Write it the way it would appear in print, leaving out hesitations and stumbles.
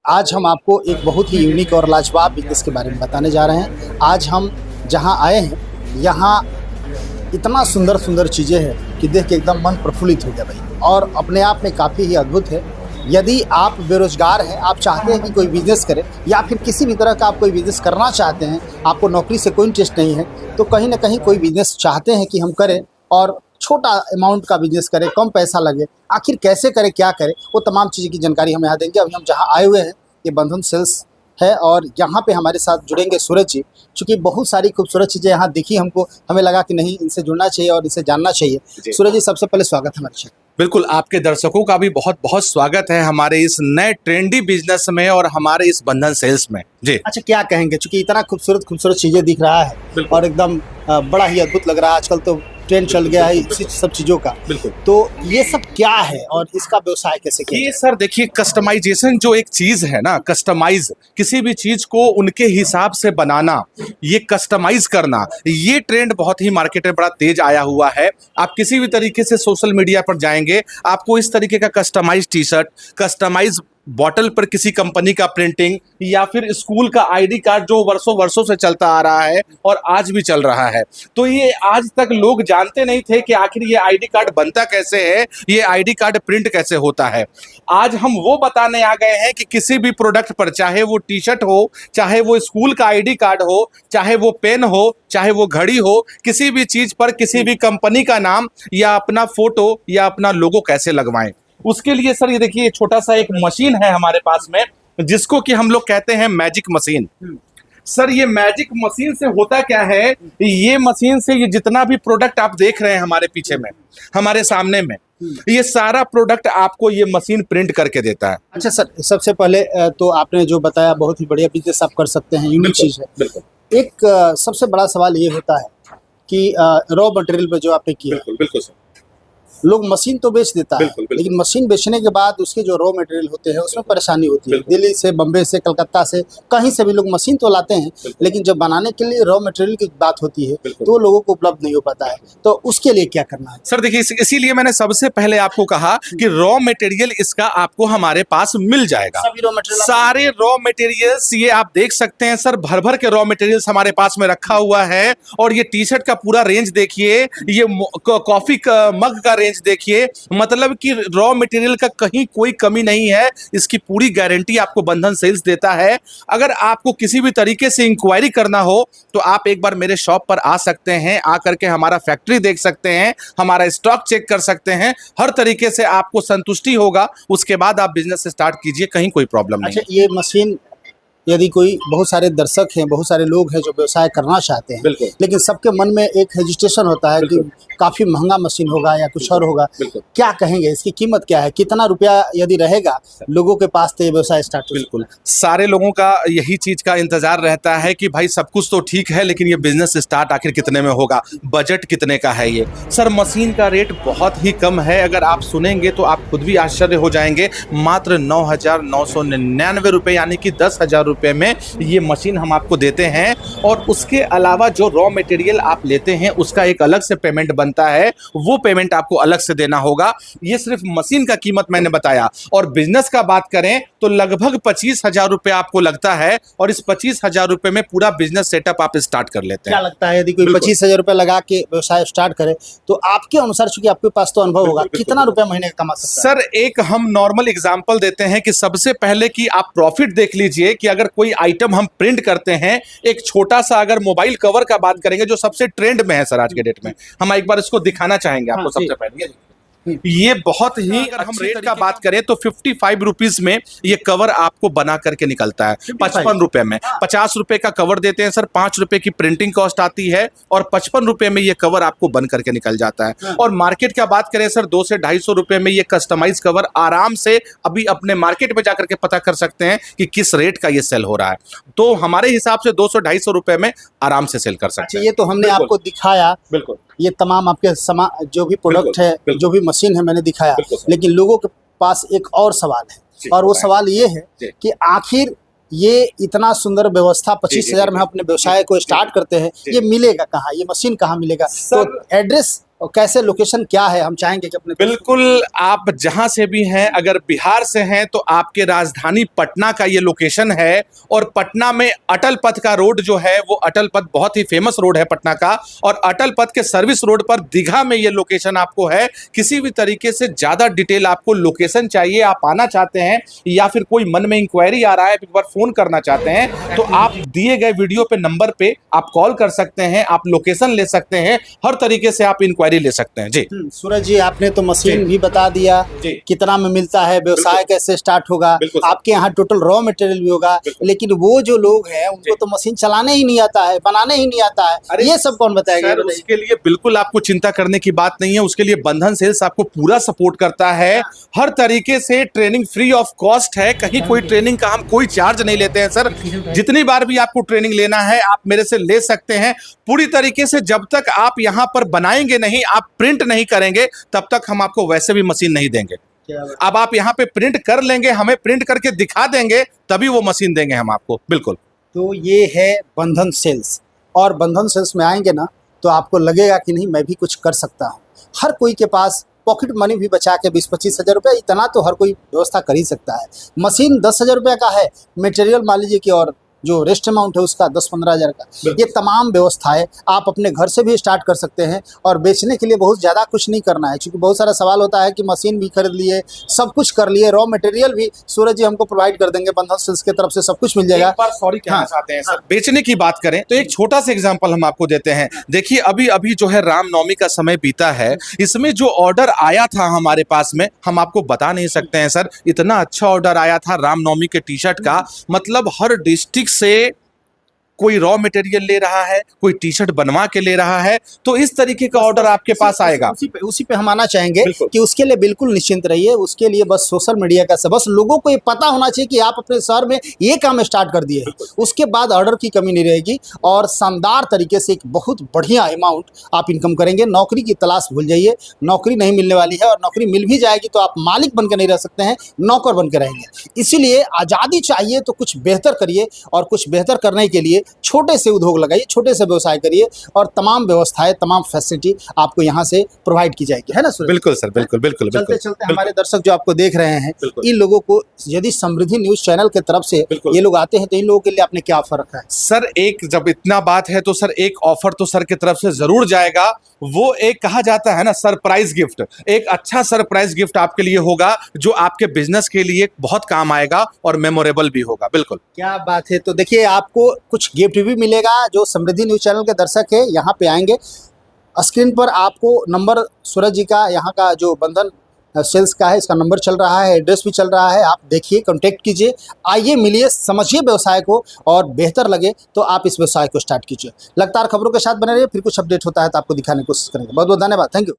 आज हम आपको एक बहुत ही यूनिक और लाजवाब बिजनेस के बारे में बताने जा रहे हैं। आज हम जहां आए हैं, यहाँ इतना सुंदर सुंदर चीज़ें हैं कि देख के एकदम मन प्रफुल्लित हो गया भाई, और अपने आप में काफ़ी ही अद्भुत है। यदि आप बेरोजगार हैं, आप चाहते हैं कि कोई बिज़नेस करें, या फिर किसी भी तरह का आप कोई बिज़नेस करना चाहते हैं, आपको नौकरी से कोई इंटरेस्ट नहीं है, तो कहीं ना कहीं कोई बिज़नेस चाहते हैं कि हम करें और छोटा अमाउंट का बिजनेस करें, कम पैसा लगे, आखिर कैसे करें, क्या करें, वो तमाम चीज़ों की जानकारी हम यहाँ देंगे। अभी हम जहाँ आए हुए हैं ये बंधन सेल्स है, और यहाँ पे हमारे साथ जुड़ेंगे सूरज जी। चूँकि बहुत सारी खूबसूरत चीज़ें यहाँ दिखी हमको, हमें लगा कि नहीं, इनसे जुड़ना चाहिए और इनसे जानना चाहिए। सूरज जी, सबसे पहले स्वागत है हमारे चैनल। बिल्कुल, आपके दर्शकों का भी बहुत बहुत स्वागत है हमारे इस नए ट्रेंडी बिजनेस में और हमारे इस बंधन सेल्स में जी। अच्छा, क्या कहेंगे, चूँकि इतना खूबसूरत खूबसूरत चीज़ें दिख रहा है और एकदम बड़ा ही अद्भुत लग रहा है। आजकल तो ट्रेंड चल गया है इसी सब चीज़ों का, बिल्कुल। तो ये सब क्या है और इसका व्यवसाय कैसे किया ये सर देखिए, कस्टमाइजेशन जो एक चीज है ना, कस्टमाइज किसी भी चीज को उनके हिसाब से बनाना, ये कस्टमाइज करना, ये ट्रेंड बहुत ही मार्केट में बड़ा तेज आया हुआ है। आप किसी भी तरीके से सोशल मीडिया पर जाएंगे, आपको इस तरीके का customize T shirt, customize bottle पर किसी कंपनी का प्रिंटिंग, या फिर स्कूल का आईडी कार्ड जो वर्षों वर्षों से चलता आ रहा है और आज भी चल रहा है। तो ये आज तक लोग जानते नहीं थे कि आखिर ये आईडी कार्ड बनता कैसे है, ये आईडी कार्ड प्रिंट कैसे होता है। आज हम वो बताने आ गए हैं कि किसी भी प्रोडक्ट पर, चाहे वो टी शर्ट हो, चाहे वो स्कूल का आईडी कार्ड हो, चाहे वो पेन हो, चाहे वो घड़ी हो, किसी भी चीज पर किसी भी कंपनी का नाम या अपना फोटो या अपना लोगो कैसे लगवाएं, उसके लिए सर ये देखिए छोटा सा एक मशीन है हमारे पास में, जिसको कि हम लोग कहते हैं मैजिक मशीन। सर ये मैजिक मशीन से होता क्या है, ये मशीन से ये जितना भी प्रोडक्ट आप देख रहे हैं हमारे पीछे में, हमारे सामने में, ये सारा प्रोडक्ट आपको ये मशीन प्रिंट करके देता है। अच्छा सर, सबसे पहले तो आपने जो बताया बहुत ही बढ़िया बिजनेस आप कर सकते हैं, यूनिक चीज़ है। बिल्कुल। एक सबसे बड़ा सवाल ये होता है कि रॉ मटेरियल पे जो आपने किया, बिल्कुल सर, लोग मशीन तो बेच देता है, बिल्कुल। लेकिन मशीन बेचने के बाद उसके जो रॉ मटेरियल होते हैं उसमें परेशानी होती है। दिल्ली से, बम्बे से, कलकत्ता से, कहीं से भी लोग मशीन तो लाते हैं, लेकिन जब बनाने के लिए रॉ मटेरियल की बात होती है तो लोगों को उपलब्ध नहीं हो पाता है। तो उसके लिए क्या करना है? सर देखिए, इसीलिए मैंने सबसे पहले आपको कहा कि रॉ मटेरियल इसका आपको हमारे पास मिल जाएगा। सभी रॉ मटेरियल, सारे रॉ मटेरियल्स ये आप देख सकते हैं सर, भर भर के रॉ मटेरियल्स हमारे पास में रखा हुआ है। और ये टी शर्ट का पूरा रेंज देखिए, ये कॉफी का मग का रेंज देखिए, मतलब कि रॉ मटेरियल का कहीं कोई कमी नहीं है। इसकी पूरी गारंटी आपको बंधन सेल्स देता है। अगर आपको किसी भी तरीके से इंक्वायरी करना हो तो आप एक बार मेरे शॉप पर आ सकते हैं, आकर के हमारा फैक्ट्री देख सकते हैं, हमारा स्टॉक चेक कर सकते हैं। हर तरीके से आपको संतुष्टि होगा, उसके बाद आप बिजनेस स्टार्ट कीजिए, कहीं कोई प्रॉब्लम नहीं। अच्छा, ये मशीन यदि कोई, बहुत सारे दर्शक हैं, बहुत सारे लोग हैं जो व्यवसाय करना चाहते हैं, लेकिन सबके मन में एक हेजिटेशन होता है कि काफ़ी महंगा मशीन होगा या कुछ और होगा, क्या कहेंगे, इसकी कीमत क्या है, कितना रुपया यदि रहेगा लोगों के पास तो ये व्यवसाय स्टार्ट हो? बिल्कुल, सारे लोगों का यही चीज का इंतजार रहता है कि भाई सब कुछ तो ठीक है, लेकिन ये बिजनेस स्टार्ट आखिर कितने में होगा, बजट कितने का है। ये सर मशीन का रेट बहुत ही कम है, अगर आप सुनेंगे तो आप खुद भी आश्चर्य हो जाएंगे। मात्र 9,999 रुपये, यानी कि 10,000 रुपये में ये मशीन हम आपको देते हैं। और उसके अलावा जो रॉ मटेरियल आप लेते हैं उसका एक अलग से पेमेंट बनता है, वो पेमेंट आपको अलग से देना होगा। ये सिर्फ मशीन का कीमत मैंने बताया। और बिजनेस का बात करें तो लगभग 25,000 रुपये आपको लगता है, और इस 25,000 रुपये में पूरा बिजनेस सेटअप आप स्टार्ट कर लेते हैं। क्या लगता है, यदि कोई 25,000 रुपये लगा के व्यवसाय स्टार्ट करे तो आपके अनुसार, चूंकि आपके पास तो अनुभव होगा, कितना रुपया महीने का कमा सकता है? सर एक हम नॉर्मल एग्जांपल देते हैं कि सबसे पहले कि आप प्रॉफिट देख लीजिए कि अगर कोई आइटम हम प्रिंट करते हैं, एक छोटा सा अगर मोबाइल कवर का बात करेंगे जो सबसे ट्रेंड में है सर आज के डेट में, हम एक बार इसको दिखाना चाहेंगे आपको। सबसे पहले ये बहुत ही, अगर हम रेट का बात करें तो 55 रुपीज में ये कवर आपको बना करके निकलता है। 55 रुपए में 50 रुपए का कवर देते हैं सर, 5 रुपए की प्रिंटिंग कॉस्ट आती है, और 55 रुपए में ये कवर आपको बन करके निकल जाता है। और मार्केट का बात करें सर, 200 से 250 रुपए में ये कस्टमाइज कवर आराम से अभी अपने मार्केट में जाकर के पता कर सकते हैं कि किस रेट का ये सेल हो रहा है। तो हमारे हिसाब से 200-250 रुपए में आराम से सेल कर सकते हैं। ये तो हमने आपको दिखाया, बिल्कुल, ये तमाम आपके जो भी प्रोडक्ट है, जो भी मशीन है, मैंने दिखाया, लेकिन लोगों के पास एक और सवाल है, और वो सवाल ये है कि आखिर ये इतना सुंदर व्यवस्था 25,000 में अपने व्यवसाय को स्टार्ट करते हैं, ये मिलेगा कहाँ, ये मशीन कहाँ मिलेगा? तो एड्रेस और कैसे लोकेशन क्या है, हम चाहेंगे कि अपने बिल्कुल, आप जहां से भी हैं, अगर बिहार से हैं तो आपके राजधानी पटना का ये लोकेशन है। और पटना में अटल पथ का रोड जो है वो अटल पथ बहुत ही फेमस रोड है पटना का, और अटल पथ के सर्विस रोड पर दीघा में ये लोकेशन आपको है। किसी भी तरीके से ज़्यादा डिटेल आपको लोकेशन चाहिए, आप आना चाहते हैं या फिर कोई मन में इंक्वायरी आ रहा है, एक बार फ़ोन करना चाहते हैं, तो आप दिए गए वीडियो पे नंबर पे आप कॉल कर सकते हैं, आप लोकेशन ले सकते हैं, हर तरीके से आप इंक्वायरी ले सकते हैं। जी सूरज जी, आपने तो मशीन जी। भी बता दिया, जी। कितना में मिलता है, व्यवसाय बिल्कुल। कैसे स्टार्ट होगा, बिल्कुल सर। आपके यहाँ टोटल रॉ मटेरियल भी होगा, बिल्कुल। लेकिन वो जो लोग हैं उनको जी। तो मशीन चलाने ही नहीं आता है, बनाने ही नहीं आता है, अरे ये सब कौन बताएगा? सर, उसके लिए बिल्कुल आपको चिंता करने की बात नहीं है। उसके लिए बंधन सेल्स आपको पूरा सपोर्ट करता है, हर तरीके से ट्रेनिंग फ्री ऑफ कॉस्ट है। कहीं कोई ट्रेनिंग का हम कोई चार्ज नहीं लेते हैं सर। जितनी बार भी आपको ट्रेनिंग लेना है आप मेरे से ले सकते हैं पूरी तरीके से। जब तक आप यहाँ पर बनाएंगे नहीं, आप प्रिंट नहीं करेंगे, तब तक हम आपको वैसे भी मशीन नहीं देंगे। अब आप यहाँ पे प्रिंट कर लेंगे, हमें प्रिंट करके दिखा देंगे, तभी वो मशीन देंगे हम आपको। बिल्कुल। तो ये है बंधन सेल्स, और बंधन सेल्स में आएंगे ना तो आपको लगेगा कि नहीं मैं भी कुछ कर सकता हूँ। हर कोई के पास पॉकेट मनी भी बचा के 20-25 हज़ार रुपये, इतना तो हर कोई व्यवस्था कर ही सकता है। मशीन 10,000 रुपये का है, मटेरियल मान लीजिए कि और जो रेस्ट अमाउंट है उसका 10-15 हज़ार का। ये तमाम व्यवस्थाएं आप अपने घर से भी स्टार्ट कर सकते हैं, और बेचने के लिए बहुत ज़्यादा कुछ नहीं करना है, क्योंकि बहुत सारा सवाल होता है कि मशीन भी खरीद लिए, सब कुछ कर लिए, रॉ मटेरियल भी सूरज जी हमको प्रोवाइड कर देंगे, बंधन सेल्स की तरफ से सब कुछ मिल जाएगा। एक बार सॉरी कहना चाहते हैं सर, बेचने की बात करें तो एक छोटा सा एग्जांपल हम आपको देते हैं। देखिए अभी अभी जो है रामनवमी का समय बीता है, इसमें जो ऑर्डर आया था हमारे पास में, हम आपको बता नहीं सकते हैं सर। इतना अच्छा ऑर्डर आया था रामनवमी के टी शर्ट का, मतलब हर डिस्ट्रिक्ट से कोई रॉ मटेरियल ले रहा है, कोई टी शर्ट बनवा के ले रहा है, तो इस तरीके का ऑर्डर आपके पास आएगा। उसी पे हम आना चाहेंगे कि उसके लिए बिल्कुल निश्चिंत रहिए। उसके लिए बस सोशल मीडिया का बस लोगों को ये पता होना चाहिए कि आप अपने शहर में ये काम स्टार्ट कर दिए हैं, उसके बाद ऑर्डर की कमी नहीं रहेगी, और शानदार तरीके से एक बहुत बढ़िया अमाउंट आप इनकम करेंगे। नौकरी की तलाश भूल जाइए, नौकरी नहीं मिलने वाली है, और नौकरी मिल भी जाएगी तो आप मालिक बन के नहीं रह सकते हैं, नौकर बन के रहेंगे। इसीलिए आज़ादी चाहिए तो कुछ बेहतर करिए, और कुछ बेहतर करने के लिए छोटे से उद्योग लगाइए, छोटे से व्यवसाय करिए, और तमाम व्यवस्थाएं, तमाम फैसिलिटी आपको यहाँ से प्रोवाइड की जाएगी, है ना सूरज? बिल्कुल सर, बिल्कुल बिल्कुल। चलते चलते हमारे दर्शक जो आपको देख रहे हैं, इन लोगों को यदि समृद्धि न्यूज चैनल की तरफ से ये लोग आते हैं तो इन लोगों के लिए आपने क्या ऑफर रखा है? सर एक जब इतना बात है तो सर एक ऑफर तो सर की तरफ से जरूर जाएगा। वो एक कहा जाता है ना सरप्राइज गिफ्ट, एक अच्छा सरप्राइज गिफ्ट आपके लिए होगा जो आपके बिजनेस के लिए बहुत काम आएगा और मेमोरेबल भी होगा। बिल्कुल, क्या बात है। तो देखिए आपको कुछ गिफ्ट भी मिलेगा। जो समृद्धि न्यूज चैनल के दर्शक है यहाँ पे आएंगे, स्क्रीन पर आपको नंबर सूरज जी का यहाँ का जो बंधन सेल्स का है, इसका नंबर चल रहा है, एड्रेस भी चल रहा है, आप देखिए, कांटेक्ट कीजिए, आइए, मिलिए, समझिए व्यवसाय को, और बेहतर लगे तो आप इस व्यवसाय को स्टार्ट कीजिए। लगातार खबरों के साथ बने रहिए, फिर कुछ अपडेट होता है तो आपको दिखाने की कोशिश करेंगे। बहुत बहुत धन्यवाद, थैंक यू।